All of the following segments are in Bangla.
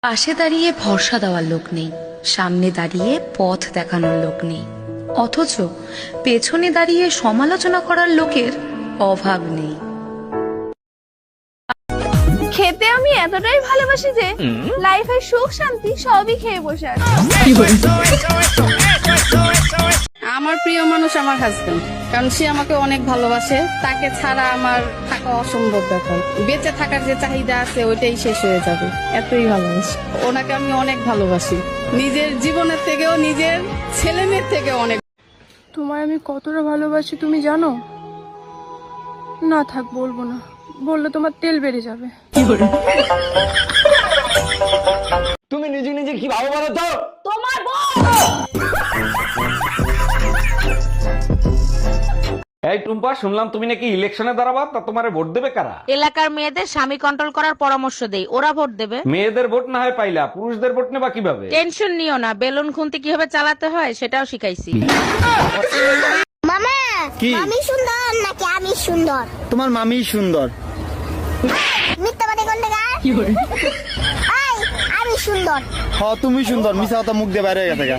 পাশে দাঁড়িয়ে ভরসা দেওয়ার লোক নেই, সামনে দাঁড়িয়ে পথ দেখানোর লোক নেই, অথচ পেছনে দাঁড়িয়ে সমালোচনা করার লোকের অভাব নেই। খেতে আমি এতটাই ভালোবাসি যে লাইফের সুখ শান্তি সবই খেয়ে বসে আছি। আমার প্রিয় মানুষ আমার হাজবেন্ড, কারণ সে আমাকে অনেক ভালোবাসে। তাকে ছাড়া আমার থাকা অসম্ভব ব্যাপার। বেঁচে থাকার যে চাহিদা আছে ওইটাই শেষ হয়ে যাবে, এতই ভালোবাসি ওনাকে। আমি অনেক ভালোবাসি, নিজের জীবনের থেকেও, নিজের ছেলে মেয়ের থেকে অনেক। তোমায় আমি কতটা ভালোবাসি তুমি জানো? না থাক, বলবো না, বললে তোমার তেল বেড়ে যাবে। তুমি নিজে নিজে কি ভালো বলো তো? তোমার এই টুম্পা, শুনলাম তুমি নাকি ইলেকশনে দাঁড়াবা, তা তোমারে ভোট দেবে কারা? এলাকার মেয়েদের স্বামী কন্ট্রোল করার পরামর্শ দেই, ওরা ভোট দেবে। মেয়েদের ভোট না হয় পাইলা, পুরুষদের ভোট নেবা কিভাবে? টেনশন নিও না, বেলুন খুন্তি কিভাবে চালাতে হয় সেটাও শিখাইছি। মামা কি? আমি সুন্দর নাকি আমি সুন্দর? তোমার মামি সুন্দর। মিথ্যাবাদী কোন জায়গা? আমি সুন্দর। হ্যাঁ তুমি সুন্দর, মিছা কথা মুখ দিয়ে বাইরে গেছে গা।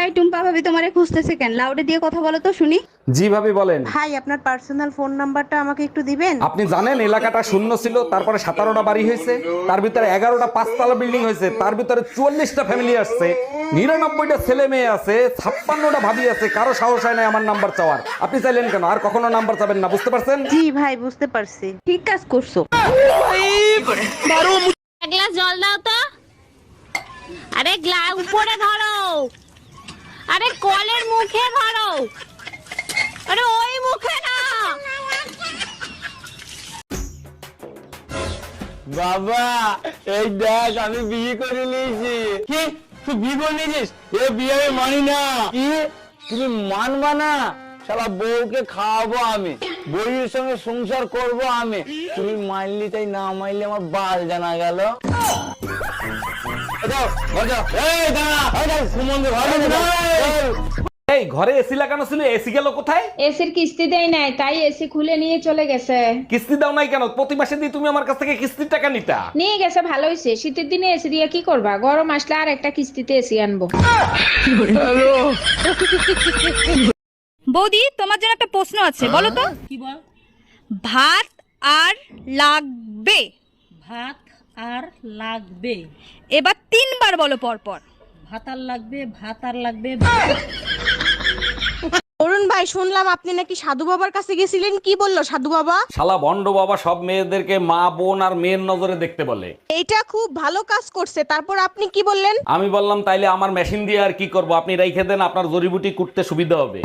এই টুম্পা ভাবি তোমারে খুঁজতেছে কেন? লাউডে দিয়ে কথা বলো তো শুনি। জি ভাবি বলেন। ভাই আপনার পার্সোনাল ফোন নাম্বারটা আমাকে একটু দিবেন? আপনি জানেন এলাকাটা শূন্য ছিল, তারপরে 17টা বাড়ি হয়েছে, তার ভিতরে 11টা 5তলা বিল্ডিং হয়েছে, তার ভিতরে 44টা ফ্যামিলি আসছে, 99টা ছেলে মেয়ে আছে, 56টা ভাবি আছে, কারো সাহস হয় না আমার নাম্বার চাওয়ার। আপনি চাইলেন কেন? আর কখনো নাম্বার চাবেন না, বুঝতে পারছেন? জি ভাই বুঝতে পারছি, ঠিক কাজ করছো। এক গ্লাস জল দাও তো। আরে গ্লাস উপরে ধরো, আরে কলের মুখে ধরো, আরে ওই মুখে না। বাবা এই দেখ আমি বিয়ে করে নিয়েছি। কি তুই বিয়ে করে নিয়েছিস? এ বিয়ে আমি মানি না। কি তুমি মানবা না? শালা বউকে খাওয়াবো আমি, বউয়ের সঙ্গে সংসার করব আমি। তুমি মানলি তাই, না মানলে আমার বাল জানা গেল। এই ঘরে এসি লাগানো ছিল, এসি গেল কোথায়? এসির কিস্তি দেয় নাই, তাই এসি খুলে নিয়ে চলে গেছে। কিস্তি দাও নাই কেন? প্রতি মাসে দিয়ে তুমি আমার কাছ থেকে কিস্তির টাকা নিতা। নিয়ে গেছে, ভালো হয়েছে। শীতের দিনে এসি দিয়ে কি করবা? গরম আসলে আর একটা কিস্তিতে এসি আনবো। বৌদি, তোমার জন্য একটা প্রশ্ন আছে, বলো তো। কি বল? ভাত আর লাগবে। ভাত আর লাগবে, এবার 3 বার বলো পর পর। ভাত আর লাগবে, ভাত আর লাগবে। অরুণ ভাই, শুনলাম আপনি নাকি সাধু বাবার কাছে গেছিলেন, কি বললো সাধু বাবা? শালা ভন্ড বাবা সব মেয়েদেরকে মা, বোন আর মেয়ের নজরে দেখতে বলে। এইটা খুব ভালো কাজ করছে, তারপর আপনি কি বললেন? আমি বললাম তাইলে আমার মেশিন দিয়ে আর কি করব, আপনি রাইখে দেন, আপনার জড়িবুটি কুটতে সুবিধা হবে।